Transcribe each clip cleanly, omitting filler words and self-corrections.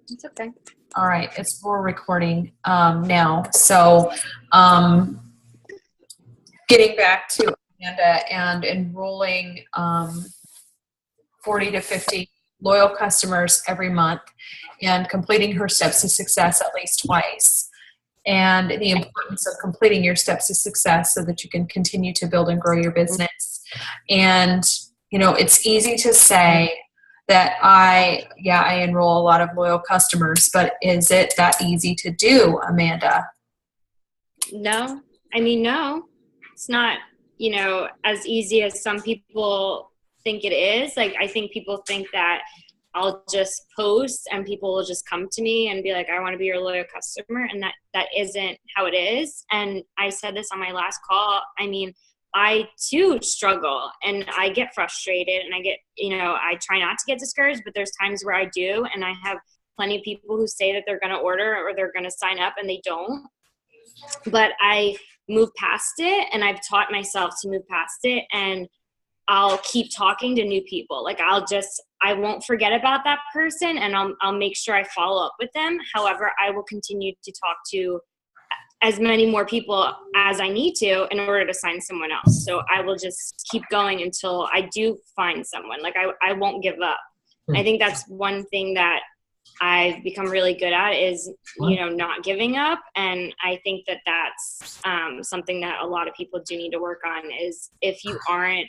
It's okay. All right, we're recording now. So getting back to Amanda and enrolling 40 to 50 loyal customers every month and completing her steps to success at least twice. And the importance of completing your steps to success so that you can continue to build and grow your business. And, you know, it's easy to say that I enroll a lot of loyal customers, but is it that easy to do, Amanda? No, I mean, no, it's not, as easy as some people think it is. Like, I think people think that I'll just post and people will just come to me and be like, I want to be your loyal customer. And that isn't how it is. And I said this on my last call. I mean, I too struggle and I get frustrated and I get, I try not to get discouraged, but there's times where I do. And I have plenty of people who say that they're going to order or they're going to sign up and they don't. But I move past it, and I've taught myself to move past it, and I'll keep talking to new people. Like, I won't forget about that person, and I'll make sure I follow up with them. However, I will continue to talk to as many more people as I need to in order to sign someone else. So I will just keep going until I do find someone. Like, I won't give up. I think that's one thing that I've become really good at is, not giving up. And I think that that's something that a lot of people do need to work on is if you aren't,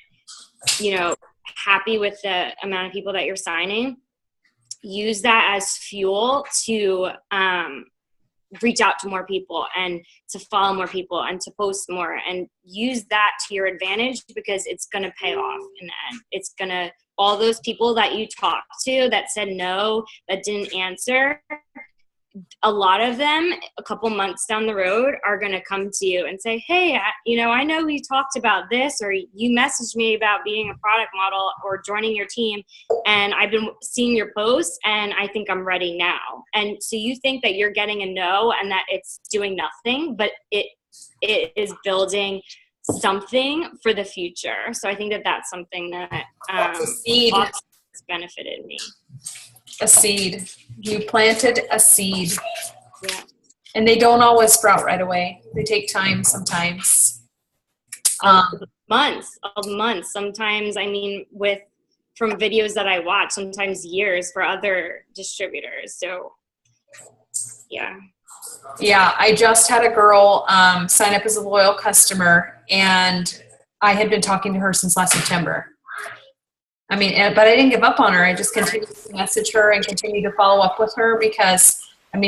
happy with the amount of people that you're signing, use that as fuel to reach out to more people and to follow more people and to post more and use that to your advantage because it's going to pay off in the end. It's going to, all those people that you talked to that said no, that didn't answer, a lot of them a couple months down the road are going to come to you and say, hey, I know we talked about this, or you messaged me about being a product model or joining your team, and I've been seeing your posts and I think I'm ready now. And so you think that you're getting a no and that it's doing nothing, but it is building something for the future. So I think that that's something that has benefited me. A seed. You planted a seed. Yeah. And they don't always sprout right away. They take time sometimes. Months. Sometimes, from videos that I watch, sometimes years for other distributors. So, yeah. Yeah, I just had a girl sign up as a loyal customer, and I had been talking to her since last September. But I didn't give up on her. I just continued to message her and continue to follow up with her because,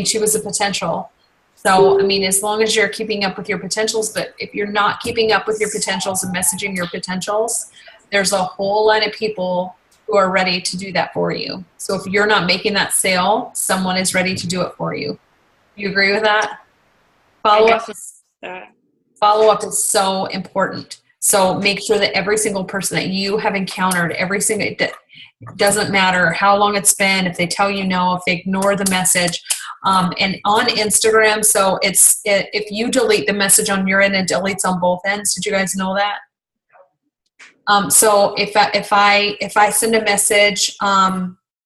she was a potential. So, as long as you're keeping up with your potentials, but if you're not keeping up with your potentials and messaging your potentials, there's a whole lot of people who are ready to do that for you. So if you're not making that sale, someone is ready to do it for you. You agree with that? Follow up is so important. So make sure that every single person that you have encountered, it doesn't matter how long it's been, if they tell you no, if they ignore the message, and on Instagram, so if you delete the message on your end, it deletes on both ends. Did you guys know that? So if I send a message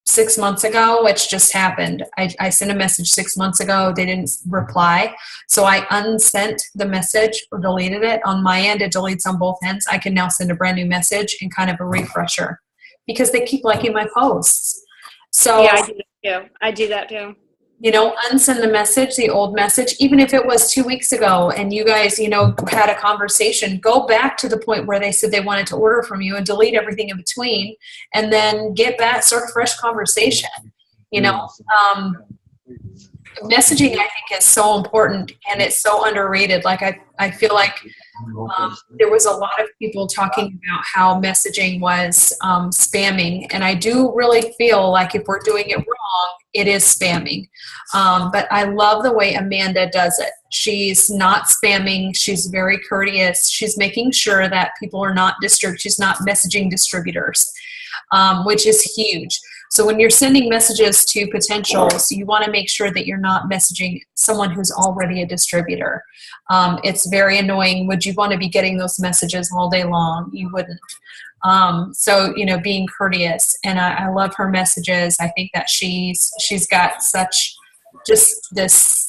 6 months ago, which just happened, I sent a message 6 months ago, they didn't reply, so I unsent the message or deleted it. On my end, it deletes on both ends. I can now send a brand new message and kind of a refresher because they keep liking my posts. So yeah, I do that too. Unsend the message, the old message, even if it was 2 weeks ago and you guys, had a conversation, go back to the point where they said they wanted to order from you and delete everything in between and then get back, start a fresh conversation. Messaging, I think, is so important and it's so underrated. Like, I feel like there was a lot of people talking about how messaging was spamming, and I do really feel like if we're doing it wrong, it is spamming. But I love the way Amanda does it. She's not spamming. She's very courteous. She's making sure that people are not she's not messaging distributors, which is huge. So when you're sending messages to potentials, you want to make sure that you're not messaging someone who's already a distributor. It's very annoying. Would you want to be getting those messages all day long? You wouldn't. So, being courteous, and I love her messages. I think that she's got such just this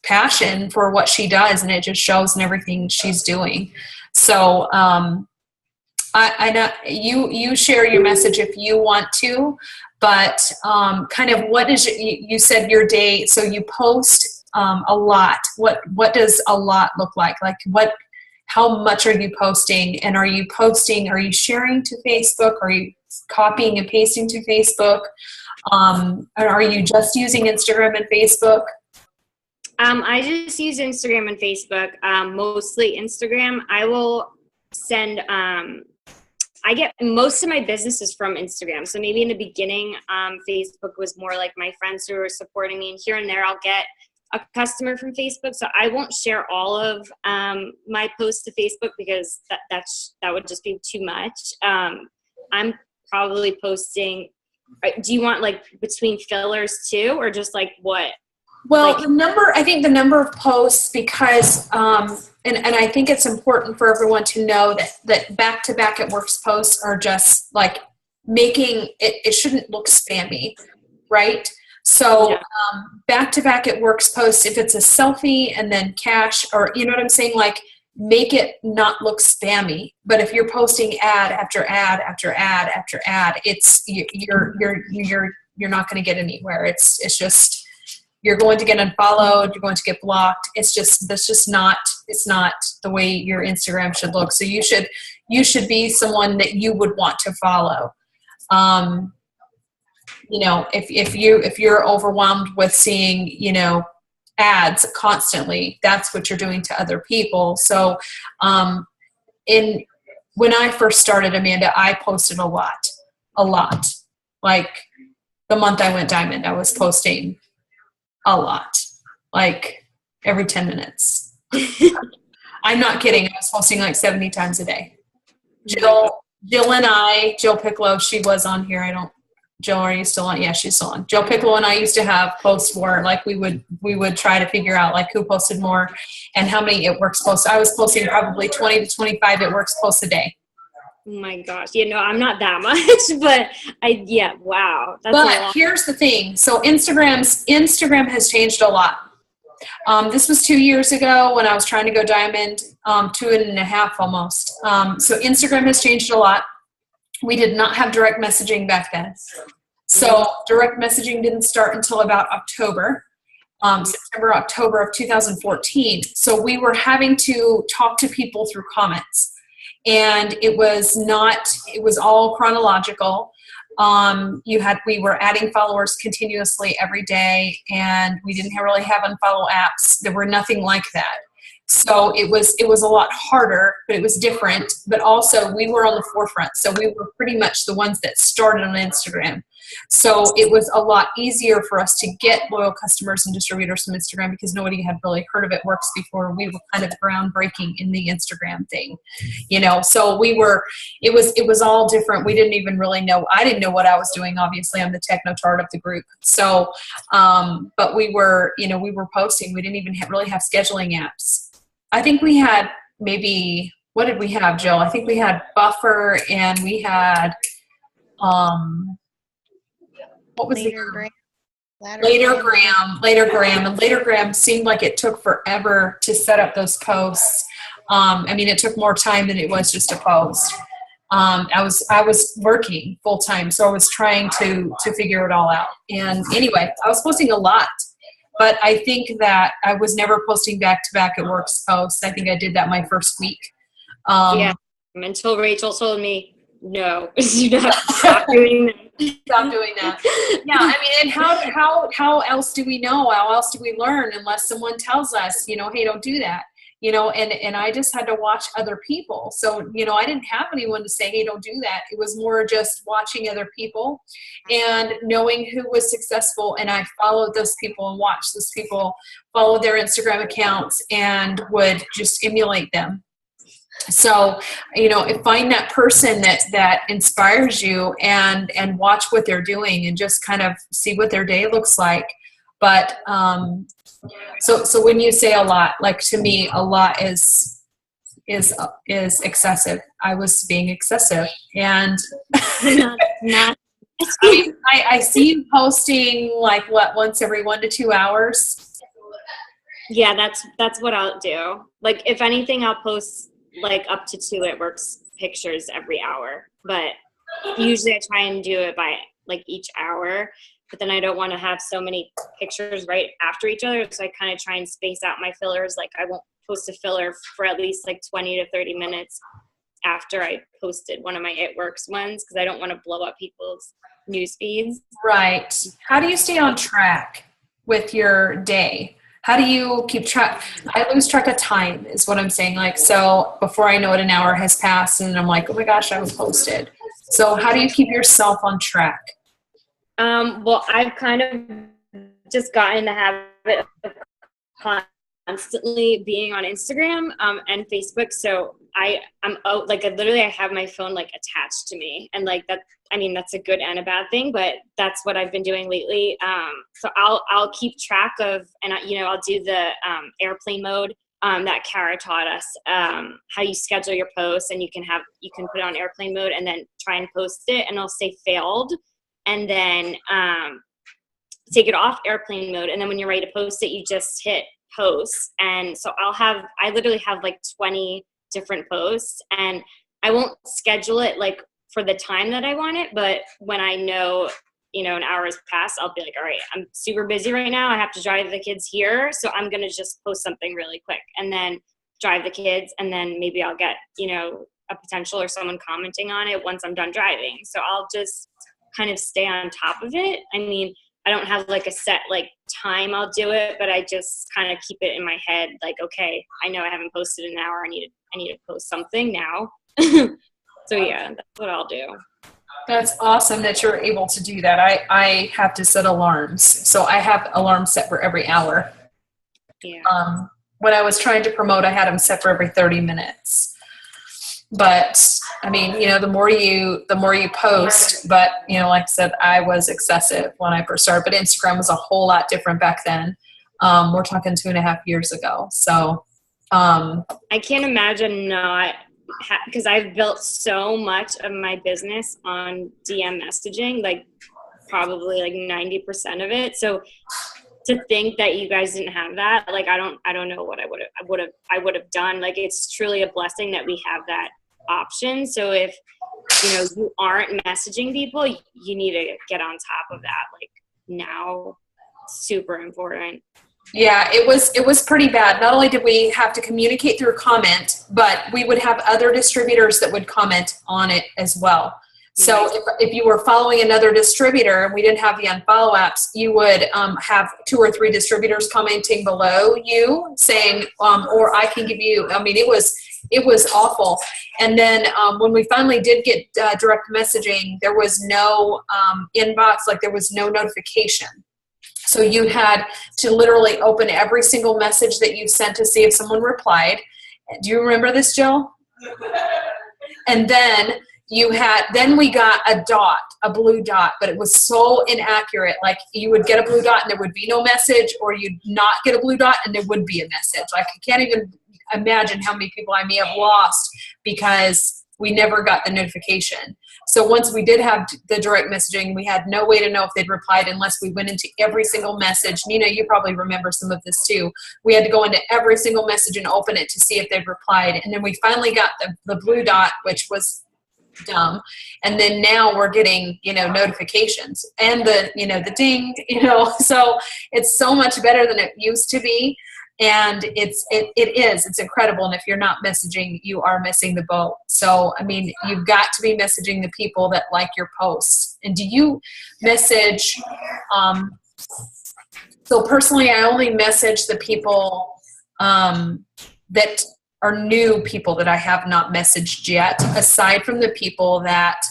passion for what she does, and it just shows in everything she's doing. So, I know you share your message if you want to, but kind of what is it, you said your day, so you post a lot. What does a lot look like? Like how much are you posting, and are you sharing to Facebook? Are you copying and pasting to Facebook? Or are you just using Instagram and Facebook? I just use Instagram and Facebook, mostly Instagram. I will send, I get most of my business is from Instagram. So maybe in the beginning, Facebook was more like my friends who were supporting me, and here and there I'll get a customer from Facebook. So I won't share all of my posts to Facebook because that would just be too much. I'm probably posting. Do you want like between fillers too, or just like what? Well, I think the number of posts, because, and I think it's important for everyone to know that back-to-back It Works posts are just like making it shouldn't look spammy, right? So back-to-back It Works posts, if it's a selfie and then cash, or you know what I'm saying, like make it not look spammy. But if you're posting ad after ad after ad after ad, it's you're not going to get anywhere. It's just, you're going to get unfollowed, you're going to get blocked. It's not the way your Instagram should look. So you should be someone that you would want to follow. If you're overwhelmed with seeing, ads constantly, that's what you're doing to other people. So when I first started, Amanda, I posted a lot. Like the month I went diamond, I was posting a lot, like every 10 minutes. I'm not kidding. I was posting like 70 times a day. Jill Piccolo, she was on here. Jill, are you still on? Yeah, she's still on. Jill Piccolo and I used to have posts where like we would try to figure out like who posted more and how many It Works posts. I was posting probably 20 to 25 It Works posts a day. Oh my gosh. I'm not that much, but wow. That's but a lot. Here's the thing. So Instagram has changed a lot. This was 2 years ago when I was trying to go diamond, 2.5 almost. So Instagram has changed a lot. We did not have direct messaging back then. So direct messaging didn't start until about October, October of 2014. So we were having to talk to people through comments. And it was all chronological. We were adding followers continuously every day, and we didn't really have unfollow apps. There were nothing like that. So it was a lot harder, but it was different. But also we were on the forefront. So we were pretty much the ones that started on Instagram. So it was a lot easier for us to get loyal customers and distributors from Instagram because nobody had really heard of It Works before. We were kind of groundbreaking in the Instagram thing, so it was all different. We didn't even really know. I didn't know what I was doing. Obviously, I'm the techno-tart of the group. So, but we were posting. We didn't even really have scheduling apps. I think we had maybe, what did we have, Jill? I think we had Buffer, and we had, what was Latergram. Latergram. And Latergram seemed like it took forever to set up those posts. It took more time than it was just a post. I was working full time, so I was trying to figure it all out. And anyway, I was posting a lot, but I think that I was never posting back-to-back It Works posts. I think I did that my first week. Until Rachel told me, no, you have to stop doing that. Stop doing that. Yeah, and how else do we know? How else do we learn unless someone tells us, hey, don't do that. And I just had to watch other people. So, I didn't have anyone to say, hey, don't do that. It was more just watching other people and knowing who was successful. And I followed those people and watched those people, followed their Instagram accounts, and would just emulate them. So, find that person that inspires you and watch what they're doing and just kind of see what their day looks like. But, so when you say a lot, like to me, a lot is excessive. I was being excessive. And Not I mean, I see you posting like once every 1 to 2 hours. Yeah, that's what I'll do. Like if anything, I'll post like up to 2 It Works pictures every hour. But usually I try and do it by like each hour. But then I don't want to have so many pictures right after each other. So I kind of try and space out my fillers. Like I won't post a filler for at least like 20 to 30 minutes after I posted one of my It Works ones, because I don't want to blow up people's news feeds. Right. How do you stay on track with your day? How do you keep track? I lose track of time is what I'm saying. Like, so before I know it, an hour has passed and I'm like, oh my gosh, I was posted. So how do you keep yourself on track? Well, I've kind of just gotten in the habit of constantly being on Instagram and Facebook. So I'm out, like I have my phone like attached to me, and like that. I mean, that's a good and a bad thing, but that's what I've been doing lately. So I'll keep track of, and I'll do the airplane mode that Kara taught us, how you schedule your posts, and you can put it on airplane mode and then try and post it, and it'll say failed, and then take it off airplane mode, and then when you're ready to post it, you just hit post. And so I literally have like 20 different posts, and I won't schedule it like for the time that I want it, but when I know, an hour has passed, I'll be like, all right, I'm super busy right now. I have to drive the kids here. So I'm going to just post something really quick and then drive the kids. And then maybe I'll get, a potential or someone commenting on it once I'm done driving. So I'll just kind of stay on top of it. I mean, I don't have like a set like time I'll do it, but I just kind of keep it in my head. Like, okay, I know I haven't posted in an hour. I need to post something now. So yeah, that's what I'll do. That's awesome that you're able to do that. I have to set alarms. So I have alarms set for every hour. Yeah. When I was trying to promote, I had them set for every 30 minutes. But I mean, the more you post, but like I said, I was excessive when I first started, but Instagram was a whole lot different back then. We're talking 2.5 years ago. So I can't imagine not, because I've built so much of my business on DM messaging, like probably like 90% of it. So to think that you guys didn't have that, like I don't know what I would have done. Like it's truly a blessing that we have that option. So if you aren't messaging people, you need to get on top of that. Like now, super important. Yeah, it was pretty bad. Not only did we have to communicate through comment, but we would have other distributors that would comment on it as well. So if you were following another distributor and we didn't have the unfollow apps, you would have 2 or 3 distributors commenting below you saying, or I can give you, I mean, it was awful. And then when we finally did get direct messaging, there was no inbox, like there was no notification. So you had to literally open every single message that you sent to see if someone replied. Do you remember this, Jill? And then then we got a blue dot, but it was so inaccurate. Like you would get a blue dot and there would be no message, or you'd not get a blue dot and there would be a message. Like I can't even imagine how many people I may have lost because we never got the notification. So once we did have the direct messaging, we had no way to know if they'd replied unless we went into every single message. Nina, you probably remember some of this too. We had to go into every single message and open it to see if they'd replied. And then we finally got the blue dot, which was dumb. And then now we're getting, notifications and the ding, so it's so much better than it used to be. And it's incredible. And if you're not messaging, you are missing the boat. So, I mean, you've got to be messaging the people that like your posts. And do you message, so personally, I only message the people that are new people that I have not messaged yet, aside from the people that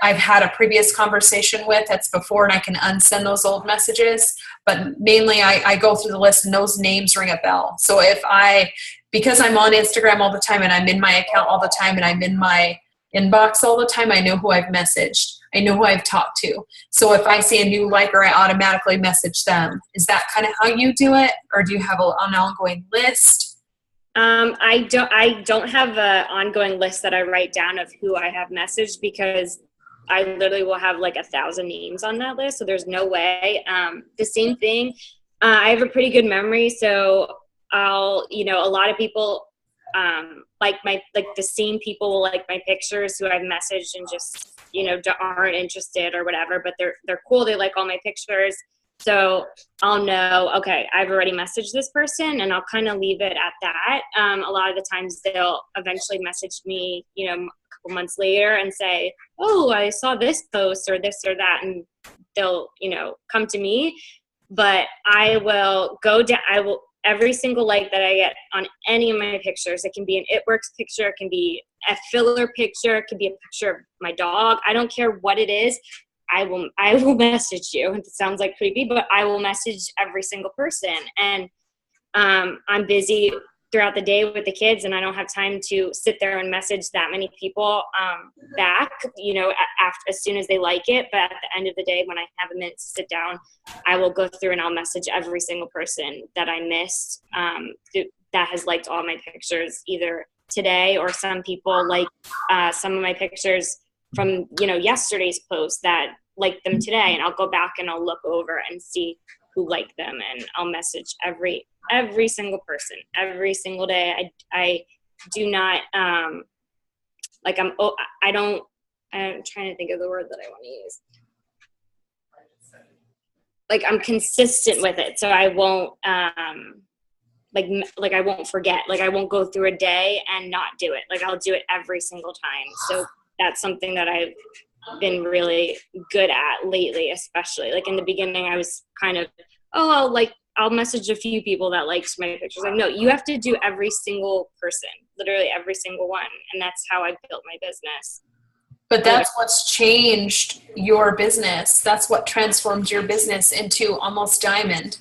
I've had a previous conversation with. That's before, and I can unsend those old messages. But mainly I go through the list and those names ring a bell. So if I because I'm on Instagram all the time and I'm in my account all the time and I'm in my inbox all the time, I know who I've messaged. I know who I've talked to. So if I see a new liker, I automatically message them. Is that kind of how you do it? Or do you have an ongoing list? I don't have an ongoing list that I write down of who I have messaged, because I literally will have like 1,000 names on that list. So there's no way. The same thing. I have a pretty good memory. So a lot of people, the same people will like my pictures who I've messaged and just, aren't interested or whatever, but they're cool. They like all my pictures. So I'll know, okay, I've already messaged this person, and I'll kind of leave it at that. A lot of the times they'll eventually message me, a couple months later and say, oh, I saw this post or this or that. And they'll, come to me, but I will go down. Every single like that I get on any of my pictures, it can be an It Works picture, it can be a filler picture, it can be a picture of my dog. I don't care what it is. I will message you. It sounds like creepy, but I will message every single person. And I'm busy throughout the day with the kids, and I don't have time to sit there and message that many people back, as soon as they like it. But at the end of the day, when I have a minute to sit down, I will go through and I'll message every single person that I missed that has liked all my pictures either today, or some people like some of my pictures from, yesterday's post that liked them today. And I'll go back and I'll look over and see who liked them, and I'll message every single person every single day. I do not I'm trying to think of the word that I want to use. Like, I'm consistent with it, so I won't I won't forget. Like, I won't go through a day and not do it. Like, I'll do it every single time. So that's something that I've been really good at lately, especially. Like, in the beginning, I was kind of, I'll message a few people that liked my pictures. Like, no, you have to do every single person, literally every single one. And that's how I built my business. But that's what's changed your business. That's what transformed your business into almost diamond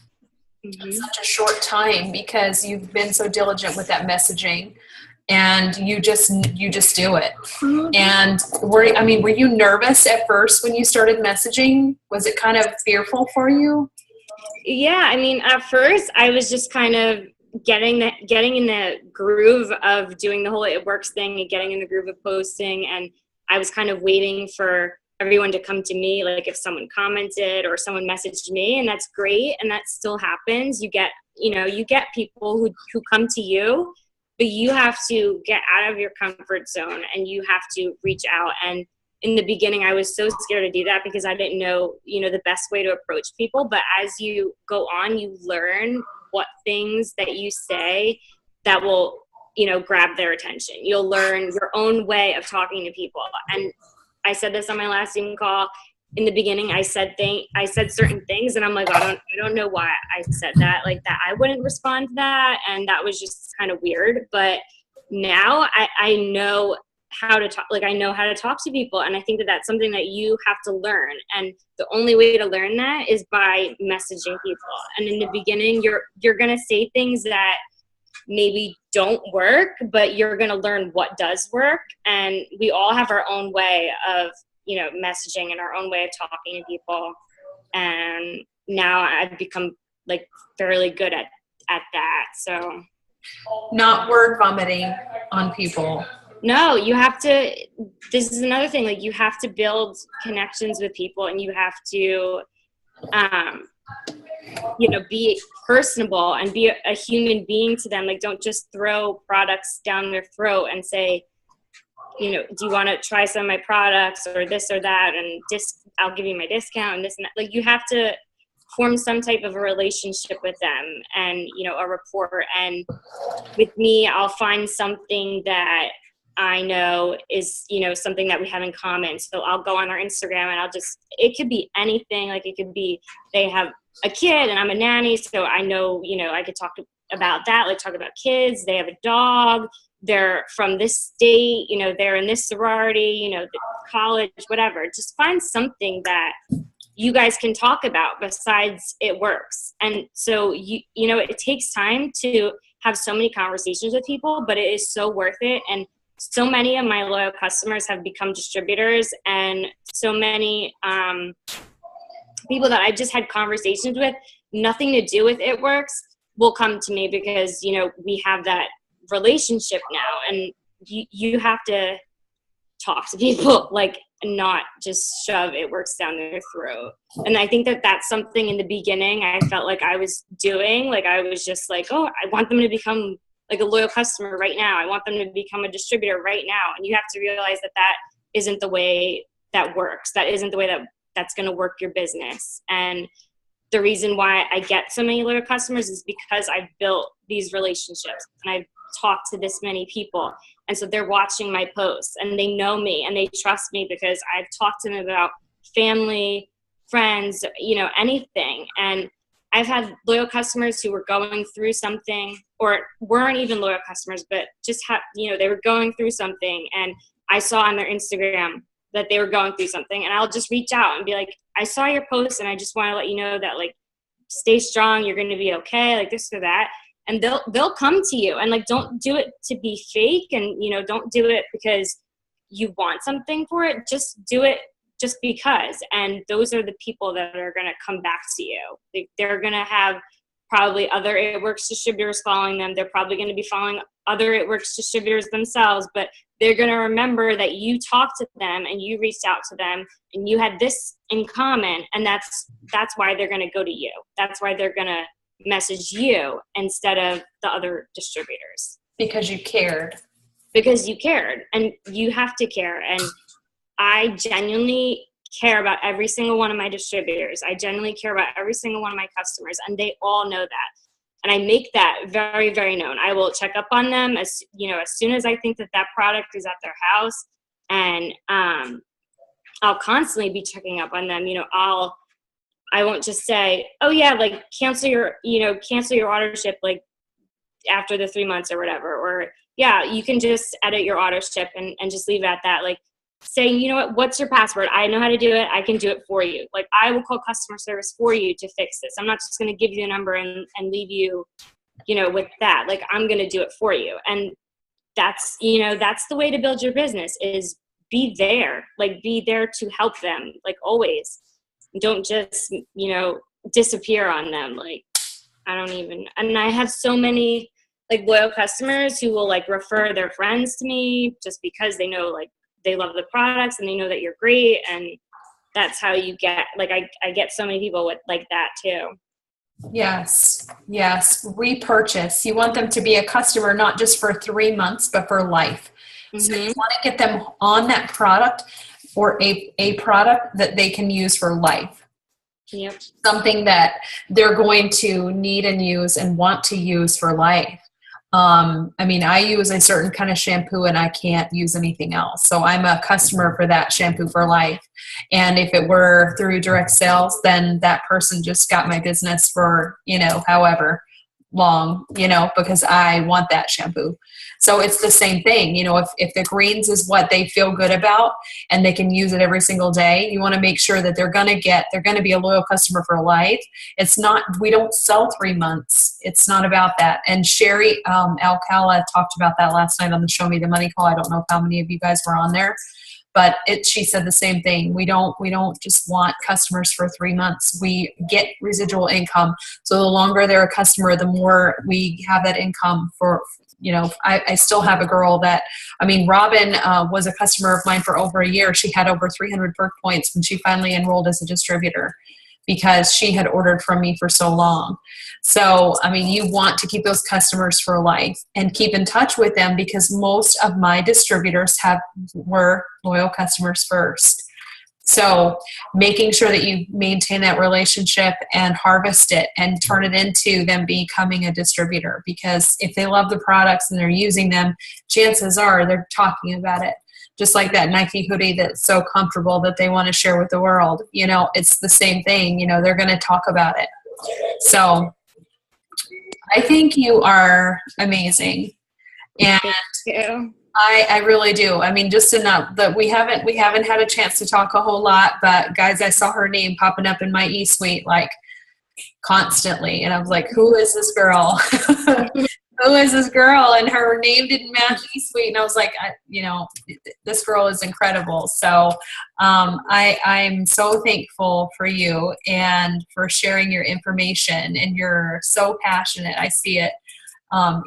in such a short time, because you've been so diligent with that messaging, and you just do it. And were you nervous at first when you started messaging? Was it kind of fearful for you? Yeah, at first I was just kind of getting in the groove of doing the whole It Works thing and getting in the groove of posting, and I was kind of waiting for everyone to come to me. Like, if someone commented or someone messaged me, and that's great, and that still happens. You get people who come to you, but you have to get out of your comfort zone and you have to reach out. And in the beginning, I was so scared to do that because I didn't know, the best way to approach people. But as you go on, you learn what things that you say that will, grab their attention. You'll learn your own way of talking to people. And I said this on my last Zoom call. In the beginning, I said certain things, and I'm like, I don't know why I said that. Like, that I wouldn't respond to that, and that was just kind of weird. But now I know how to talk. Like, I know how to talk to people, and I think that that's something that you have to learn. And the only way to learn that is by messaging people. And in the beginning, you're gonna say things that maybe don't work, but you're gonna learn what does work. And we all have our own way of messaging and our own way of talking to people. And now I've become like fairly good at that. So not word vomiting on people. No, you have to, this is another thing, like, you have to build connections with people, and you have to, be personable and be a human being to them. Like, don't just throw products down their throat and say, do you want to try some of my products or this or that, and I'll give you my discount and this and that. Like, you have to form some type of a relationship with them and, a rapport. And with me, I'll find something that I know is, something that we have in common. So I'll go on their Instagram and it could be anything. Like, it could be, they have a kid and I'm a nanny. So I know, I could talk about that, like talk about kids. They have a dog. They're from this state, they're in this sorority, college, whatever. Just find something that you guys can talk about besides It Works. And so, it takes time to have so many conversations with people, but it is so worth it. And so many of my loyal customers have become distributors, and so many people that I just had conversations with, nothing to do with It Works, will come to me because, you know, we have that relationship now, and you have to talk to people, like, not just shove It Works down their throat. And I think that that's something in the beginning I felt like I was doing. Like, I was just like, oh, I want them to become like a loyal customer right now. I want them to become a distributor right now. And you have to realize that that isn't the way that works. That isn't the way that that's going to work your business. And the reason why I get so many loyal customers is because I've built these relationships and I've talked to this many people. And so they're watching my posts and they know me and they trust me because I've talked to them about family, friends, you know, anything. And I've had loyal customers who were going through something, or weren't even loyal customers, but just you know, they were going through something, and I saw on their Instagram that they were going through something, and I'll just reach out and be like, I saw your post and I just want to let you know that, like, stay strong, you're going to be okay, like this or that. And they'll come to you, and like, don't do it to be fake, and, you know, don't do it because you want something for it. Just do it just because. And those are the people that are going to come back to you. They're going to have probably other It Works distributors following them. They're probably going to be following other It Works distributors themselves, but they're going to remember that you talked to them and you reached out to them and you had this in common. And that's why they're going to go to you. That's why they're going to message you instead of the other distributors. Because you cared. Because you cared, and you have to care. And I genuinely care about every single one of my distributors. I genuinely care about every single one of my customers, and they all know that. And I make that very, very known. I will check up on them as soon as I think that product is at their house, and I'll constantly be checking up on them. You know, I won't just say, oh yeah, like cancel your auto ship like after the 3 months or whatever, or yeah, you can just edit your auto ship and just leave it at that. Like, saying, you know what's your password? I know how to do it. I can do it for you. Like, I will call customer service for you to fix this. I'm not just going to give you a number and leave you, with that. Like, I'm going to do it for you. And that's the way to build your business, is be there. Like, be there to help them, like, always. Don't just, disappear on them. Like, and I have so many, like, loyal customers who will, like, refer their friends to me just because they know, like, they love the products and they know that you're great. And that's how you get, like, I get so many people with like that too. Yes. Repurchase. You want them to be a customer, not just for 3 months, but for life. Mm-hmm. So you want to get them on that product, or a product that they can use for life. Yep. Something that they're going to need and use and want to use for life. I use a certain kind of shampoo and I can't use anything else. So I'm a customer for that shampoo for life. And if it were through direct sales, then that person just got my business for, however long, because I want that shampoo. So it's the same thing. If the greens is what they feel good about and they can use it every single day, you want to make sure that they're going to be a loyal customer for life. It's not, we don't sell 3 months. It's not about that. And Sherry Alcala talked about that last night on the Show Me the Money call. I don't know how many of you guys were on there, but she said the same thing. We don't just want customers for 3 months. We get residual income. So the longer they're a customer, the more we have that income for, I still have a girl that, Robin was a customer of mine for over a year. She had over 300 perk points when she finally enrolled as a distributor, because she had ordered from me for so long. So, you want to keep those customers for life and keep in touch with them, because most of my distributors were loyal customers first. So making sure that you maintain that relationship and harvest it and turn it into them becoming a distributor, because if they love the products and they're using them, chances are they're talking about it. Just like that Nike hoodie that's so comfortable that they want to share with the world. It's the same thing. They're going to talk about it. So I think you are amazing. And thank you. I really do. Just enough that we haven't had a chance to talk a whole lot, but guys, I saw her name popping up in my eSuite like constantly. And I was like, who is this girl? who is this girl? And her name didn't match eSuite. And I was like, this girl is incredible. So I'm so thankful for you and for sharing your information. And you're so passionate. I see it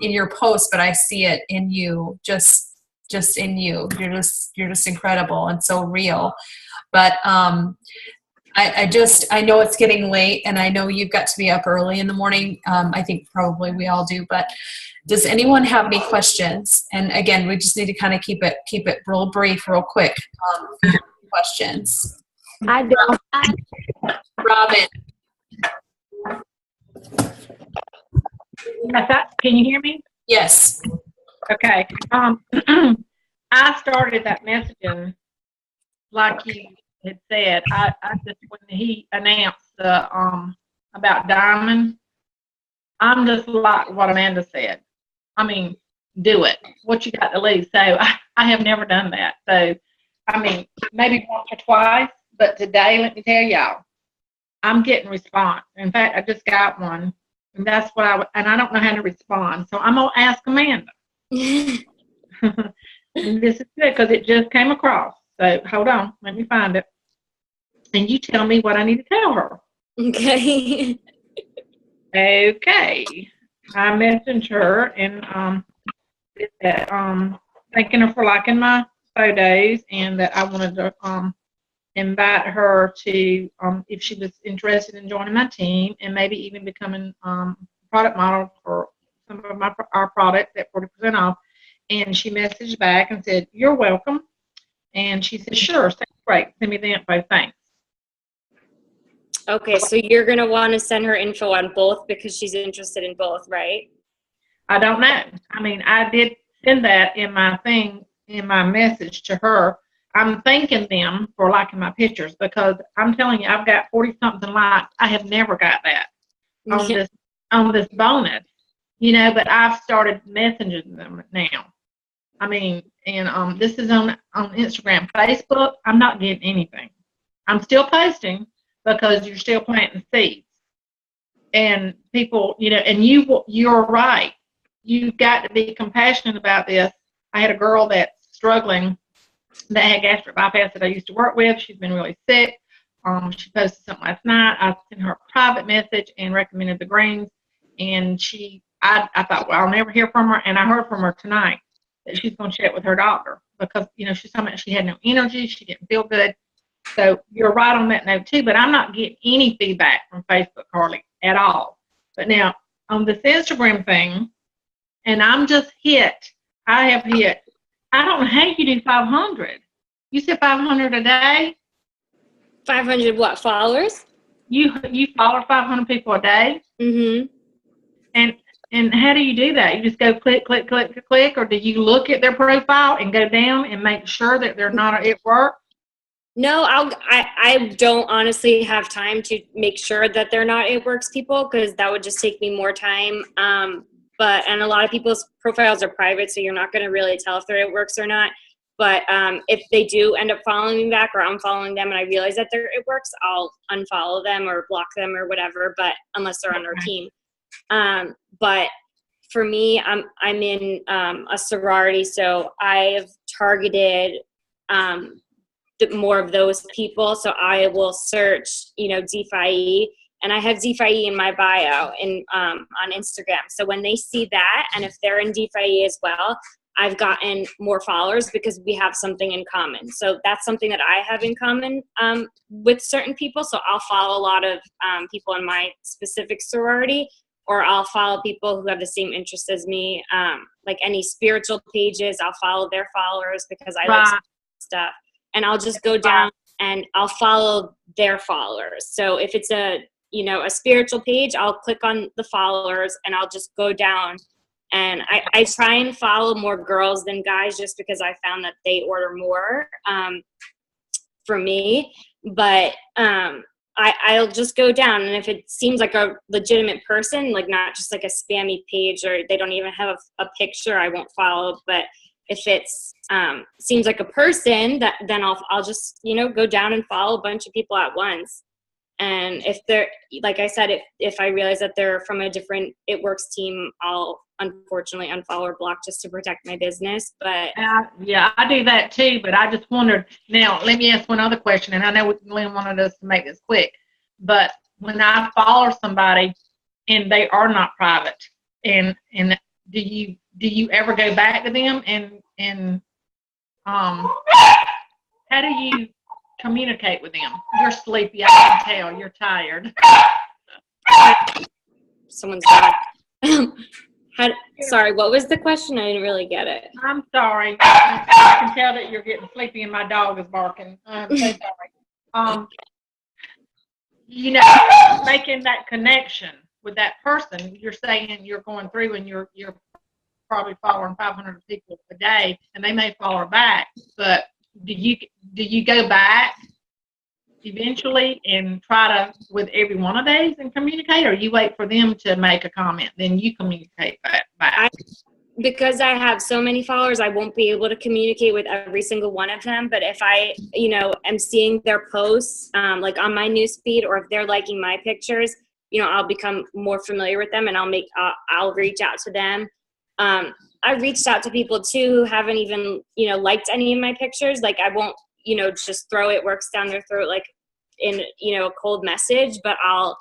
in your post, but I see it in you, just in you. You're just incredible and so real. But I know it's getting late, and I know you've got to be up early in the morning. I think probably we all do, but does anyone have any questions? And again, we just need to kind of keep it real brief, real quick. Questions. I don't. Robin. Can you hear me? Yes. Okay. I started that messaging like you had said. I just, when he announced the about Diamond, I'm just like what Amanda said. I mean, do it. What you got to lose? So I have never done that. So I mean, maybe once or twice, but today, let me tell y'all, I'm getting response. In fact, I just got one, and that's what I don't know how to respond. So I'm gonna ask Amanda. And this is good because it just came across. So hold on, let me find it. And you tell me what I need to tell her. Okay. Okay. I messaged her and thanking her for liking my photos and that I wanted to invite her to if she was interested in joining my team and maybe even becoming product model for some of our products at 40% off. And she messaged back and said, "You're welcome." And she said, "Sure, sounds great. Send me the info. Thanks." Okay, so you're going to want to send her info on both because she's interested in both, right? I don't know. I mean, I did send that in my thing, in my message to her. I'm thanking them for liking my pictures because I'm telling you, I've got 40-something likes. I have never got that on this bonus, but I've started messaging them now. I mean, and this is on Instagram. Facebook, I'm not getting anything. I'm still posting because you're still planting seeds. And people, and you're right. You've got to be compassionate about this. I had a girl that's struggling that had gastric bypass that I used to work with. She's been really sick. She posted something last night. I sent her a private message and recommended the greens. And I thought, well, I'll never hear from her. And I heard from her tonight that she's going to check with her doctor because, she's talking about she had no energy. She didn't feel good. So you're right on that note too, but I'm not getting any feedback from Facebook hardly at all. But now on this Instagram thing, and I have hit, I don't know how you do 500. You said 500 a day? 500 what, followers? You follow 500 people a day? Mm-hmm. And how do you do that? You just go click, click, click, click, or do you look at their profile and go down and make sure that they're not at work? No, I don't honestly have time to make sure that they're not It Works people because that would just take me more time. And a lot of people's profiles are private, so you're not going to really tell if they're It Works or not. But if they do end up following me back or I'm following them and I realize that they're It Works, I'll unfollow them or block them or whatever. But unless they're on our team. But for me, I'm in a sorority, so I've targeted more of those people. So I will search, DeFi, and I have DeFi in my bio on Instagram. So when they see that, and if they're in DeFi as well, I've gotten more followers because we have something in common. So that's something that I have in common with certain people. So I'll follow a lot of people in my specific sorority, or I'll follow people who have the same interests as me. Like any spiritual pages, I'll follow their followers because I like stuff. And I'll just go down and I'll follow their followers. So if it's a spiritual page, I'll click on the followers and I'll just go down. And I try and follow more girls than guys just because I found that they order more for me. But I'll just go down. And if it seems like a legitimate person, like not just like a spammy page or they don't even have a picture, I won't follow. But if it's seems like a person, then I'll just go down and follow a bunch of people at once. And if they're, like I said, if I realize that they're from a different It Works team, I'll unfortunately unfollow or block just to protect my business. But yeah, I do that too. But I just wondered. Now, let me ask one other question, and I know Lynn wanted us to make this quick, but when I follow somebody and they are not private, and do you ever go back to them and how do you communicate with them? You're sleepy. I can tell. You're tired. someone's dog. Sorry, what was the question? I didn't really get it. I'm sorry. I can tell that you're getting sleepy and my dog is barking. I'm so sorry. Making that connection with that person, you're saying you're going through and you're probably following 500 people a day, and they may follow back, but do you go back eventually and try to with every one of these and communicate, or you wait for them to make a comment then you communicate back? Because I have so many followers, I won't be able to communicate with every single one of them. But if I, am seeing their posts, like on my newsfeed, or if they're liking my pictures, I'll become more familiar with them, and I'll reach out to them. I reached out to people too who haven't even, liked any of my pictures. Like I won't, just throw it works down their throat, like in, a cold message, but I'll,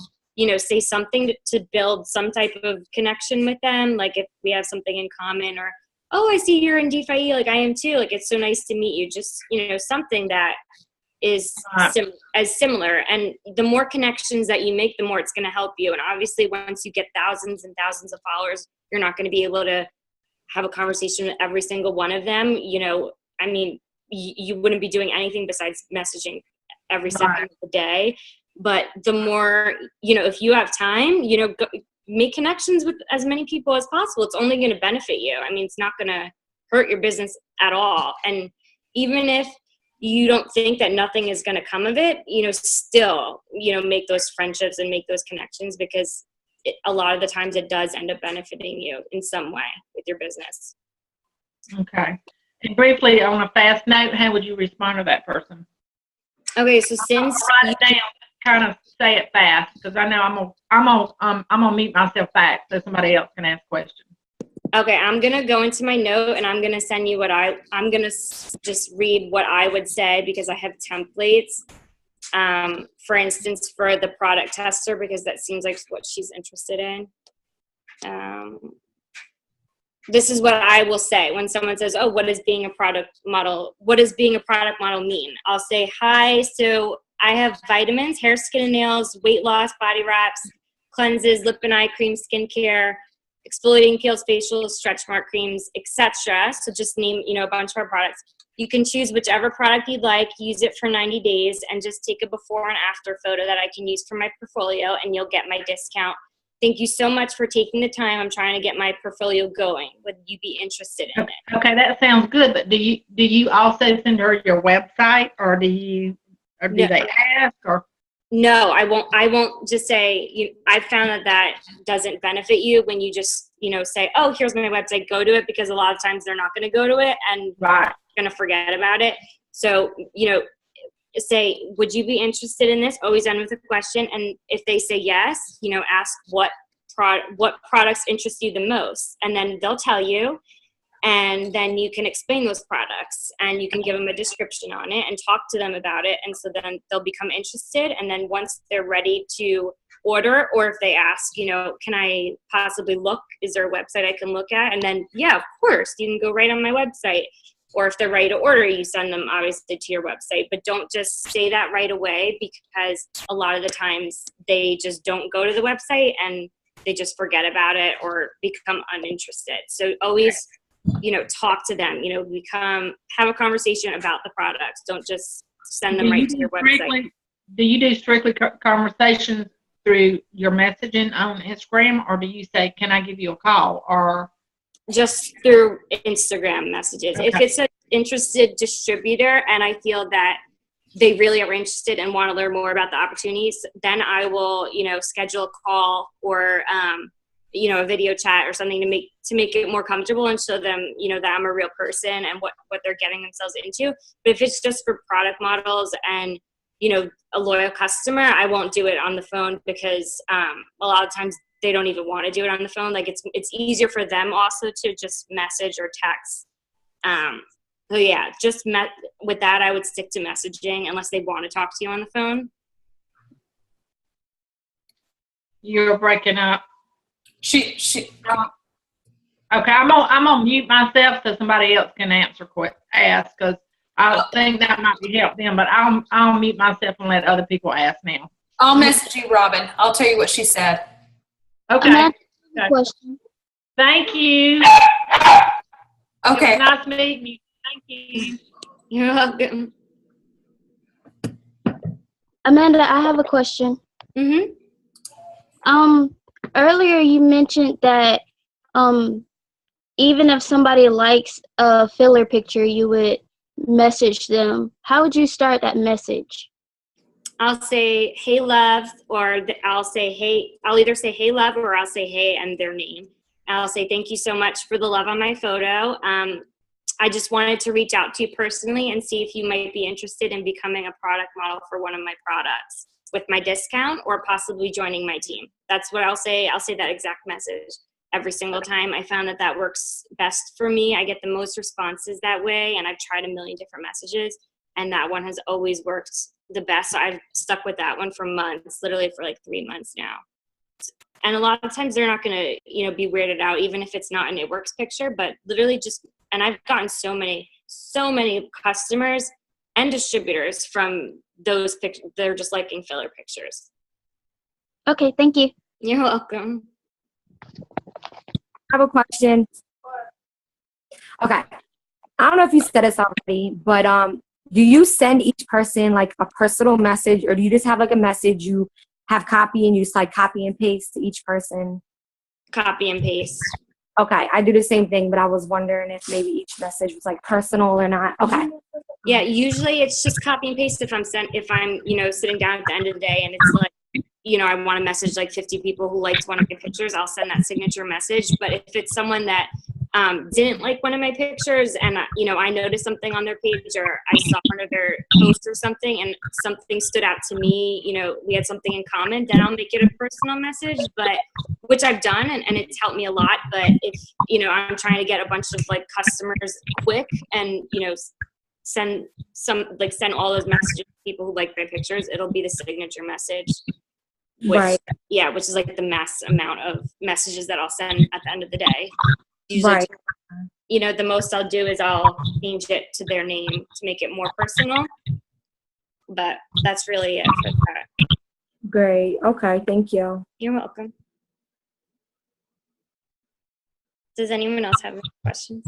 say something to build some type of connection with them. Like if we have something in common, or, oh, I see you're in DeFi, like I am too. Like, it's so nice to meet you. Just, something that is similar. And the more connections that you make, the more it's going to help you. And obviously once you get thousands and thousands of followers, you're not going to be able to have a conversation with every single one of them. I mean, you wouldn't be doing anything besides messaging every second of the day. But the more, if you have time, make connections with as many people as possible. It's only going to benefit you. I mean, it's not going to hurt your business at all. And even if you don't think that nothing is going to come of it, still, make those friendships and make those connections, because a lot of the times it does end up benefiting you in some way with your business. Okay. And briefly, on a fast note, how would you respond to that person? Okay, so since write it down, kind of say it fast, because I know I'm gonna mute myself back so somebody else can ask questions. Okay, I'm gonna go into my note and I'm gonna send you I'm gonna just read what I would say, because I have templates. For instance, for the product tester, because that seems like what she's interested in. This is what I will say when someone says, oh, what does being a product model mean? I'll say, hi, so I have vitamins, hair, skin, and nails, weight loss, body wraps, cleanses, lip and eye cream, skincare, exfoliating peels, facials, stretch mark creams, etc. So just name, a bunch of our products. You can choose whichever product you'd like, use it for 90 days, and just take a before and after photo that I can use for my portfolio, and you'll get my discount. Thank you so much for taking the time. I'm trying to get my portfolio going. Would you be interested in it? Okay, that sounds good. But do you also send her your website, or do they ask, or? No, I won't just say, I found that doesn't benefit you when you just, say, oh, here's my website, go to it, because a lot of times they're not going to go to it and going to forget about it. So, say, would you be interested in this? Always end with a question. And if they say yes, ask what products interest you the most. And then they'll tell you. And then you can explain those products, and you can give them a description on it and talk to them about it. And so then they'll become interested. And then once they're ready to order, or if they ask, can I possibly look? Is there a website I can look at? And then, yeah, of course, you can go right on my website. Or if they're ready to order, you send them obviously to your website. But don't just say that right away, because a lot of the times they just don't go to the website and they just forget about it or become uninterested. So always, talk to them, have a conversation about the products. Don't just send them right to your website. Do you do strictly conversations through your messaging on Instagram, or do you say, can I give you a call, or? Just through Instagram messages. Okay. If it's an interested distributor and I feel that they really are interested and want to learn more about the opportunities, then I will, schedule a call or, a video chat or something to make it more comfortable and show them, that I'm a real person and what they're getting themselves into. But if it's just for product models and, a loyal customer, I won't do it on the phone because a lot of times they don't even want to do it on the phone. Like it's easier for them also to just message or text. So yeah, with that, I would stick to messaging unless they want to talk to you on the phone. You're breaking up. She. Okay, I'm gonna mute myself so somebody else can ask, because I think that might be help them. But I'll mute myself and let other people ask now. I'll message you, Robin. I'll tell you what she said. Okay. Question. Thank you. Okay. It was nice meeting you. Thank you. You're welcome. Amanda, I have a question. Mm-hmm. Earlier you mentioned that even if somebody likes a filler picture, you would message them. How would you start that message? I'll say, hey, love, or I'll either say, hey, love, or I'll say, hey, and their name. And I'll say, thank you so much for the love on my photo. I just wanted to reach out to you personally and see if you might be interested in becoming a product model for one of my products with my discount, or possibly joining my team. That's what I'll say. I'll say that exact message every single time. I found that works best for me. I get the most responses that way, and I've tried a million different messages, and that one has always worked the best. So I've stuck with that one for months, literally for like 3 months now. And a lot of times they're not going to, be weirded out, even if it's not an It Works picture, but literally and I've gotten so many customers and distributors from those pictures. They're just liking filler pictures. Okay, thank you. You're welcome. I have a question. Okay. I don't know if you said this already, but do you send each person like a personal message, or do you just have like a message you have copy and you just like copy and paste to each person? Copy and paste. Okay, I do the same thing, but I was wondering if maybe each message was like personal or not. Okay. Yeah, usually it's just copy and paste if I'm sitting down at the end of the day and it's like, I want to message like 50 people who liked one of my pictures, I'll send that signature message. But if it's someone that didn't like one of my pictures and, I noticed something on their page, or I saw one of their posts or something and something stood out to me, we had something in common, then I'll make it a personal message, which I've done and it's helped me a lot. But if, I'm trying to get a bunch of like customers quick and, send all those messages to people who like my pictures, it'll be the signature message. Which is like the mass amount of messages that I'll send at the end of the day. Usually, the most I'll do is I'll change it to their name to make it more personal. But that's really it for that. Great. Okay. Thank you. You're welcome. Does anyone else have any questions?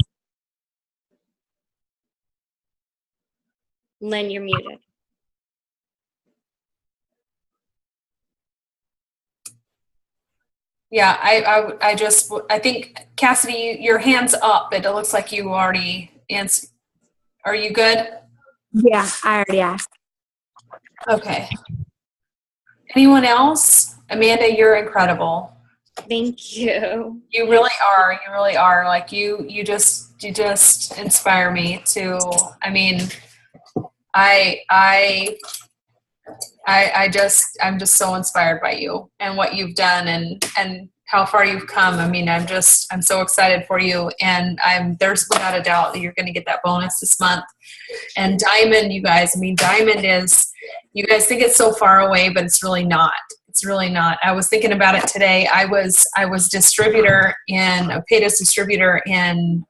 Lynn, you're muted. Yeah, I think, Cassidy, your hand's up, but it looks like you already answered. Are you good? Yeah, I already asked. Okay. Anyone else? Amanda, you're incredible. Thank you. You really are. You really are. Like you just inspire me to, I'm just so inspired by you and what you've done and how far you've come. I'm so excited for you, and there's without a doubt that you're going to get that bonus this month. And Diamond, you guys, Diamond is, you guys think it's so far away, but it's really not. It's really not. I was thinking about it today. I was paid as distributor in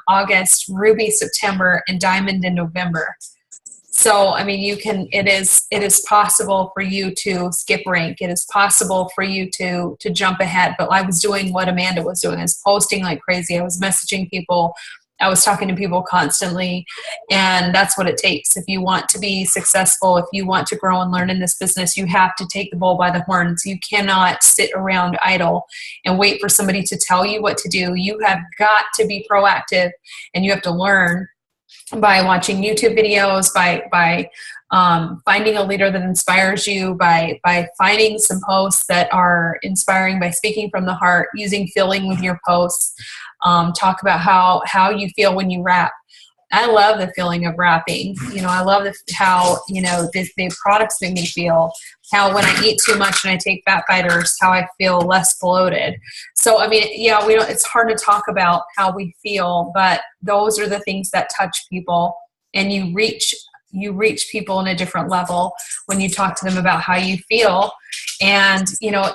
August, Ruby September, and Diamond in November. So, it is possible for you to skip rank. It is possible for you to jump ahead. But I was doing what Amanda was doing. I was posting like crazy. I was messaging people. I was talking to people constantly. And that's what it takes. If you want to be successful, if you want to grow and learn in this business, you have to take the bull by the horns. You cannot sit around idle and wait for somebody to tell you what to do. You have got to be proactive, and you have to learn by watching YouTube videos, by finding a leader that inspires you, by finding some posts that are inspiring, by speaking from the heart, using feeling with your posts. Talk about how you feel when you rap. I love the feeling of wrapping. You know, I love how, you know, the products make me feel, how when I eat too much and I take fat fighters, how I feel less bloated. So, I mean, yeah, it's hard to talk about how we feel, but those are the things that touch people, and you reach people in a different level when you talk to them about how you feel. And, you know,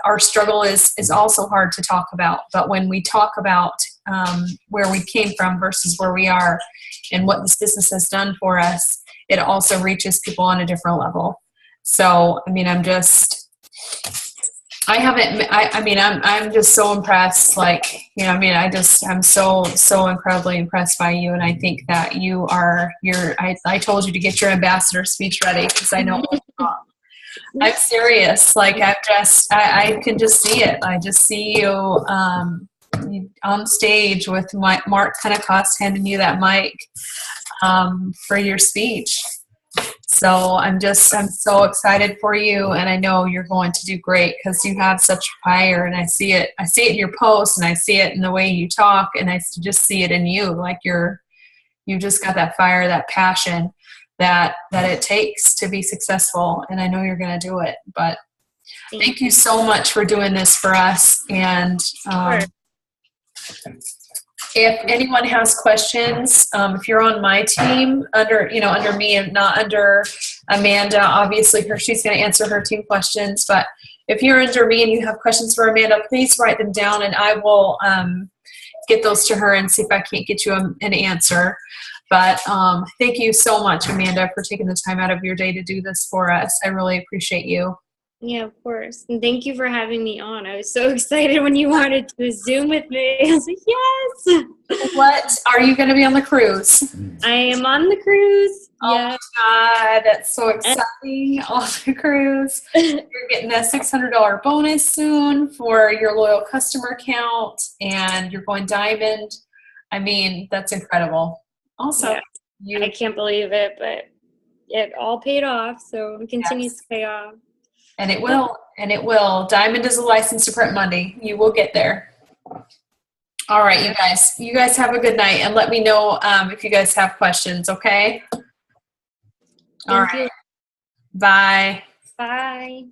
our struggle is also hard to talk about, but when we talk about where we came from versus where we are and what this business has done for us, it also reaches people on a different level. So, I mean, I'm just so impressed. Like, you know, I mean, I'm so incredibly impressed by you. And I think that I told you to get your ambassador speech ready, because I know I'm serious. Like, I can just see it. I just see you on stage with Mark Pentecost handing you that mic for your speech. So I'm so excited for you, and I know you're going to do great because you have such fire, and I see it in your posts, and I see it in the way you talk, and I just see it in you. Like, you just got that fire, that passion that it takes to be successful, and I know you're going to do it. But thank you so much for doing this for us. And if anyone has questions, if you're on my team under me and not under Amanda, obviously she's going to answer her team questions. But if you're under me and you have questions for Amanda, please write them down, and I will get those to her and see if I can't get you an answer. But thank you so much, Amanda, for taking the time out of your day to do this for us. I really appreciate you. Yeah, of course. And thank you for having me on. I was so excited when you wanted to Zoom with me. I was like, yes. What? Are you going to be on the cruise? I am on the cruise. Oh, yeah. my God. That's so exciting. On the cruise. You're getting a $600 bonus soon for your loyal customer count, and you're going diamond. I mean, that's incredible. Also, yeah. I can't believe it, but it all paid off. So it continues to pay off. And it will. Diamond is a license to print money. You will get there. All right, you guys. You guys have a good night, and let me know if you guys have questions, okay? All right. Thank you. Bye. Bye.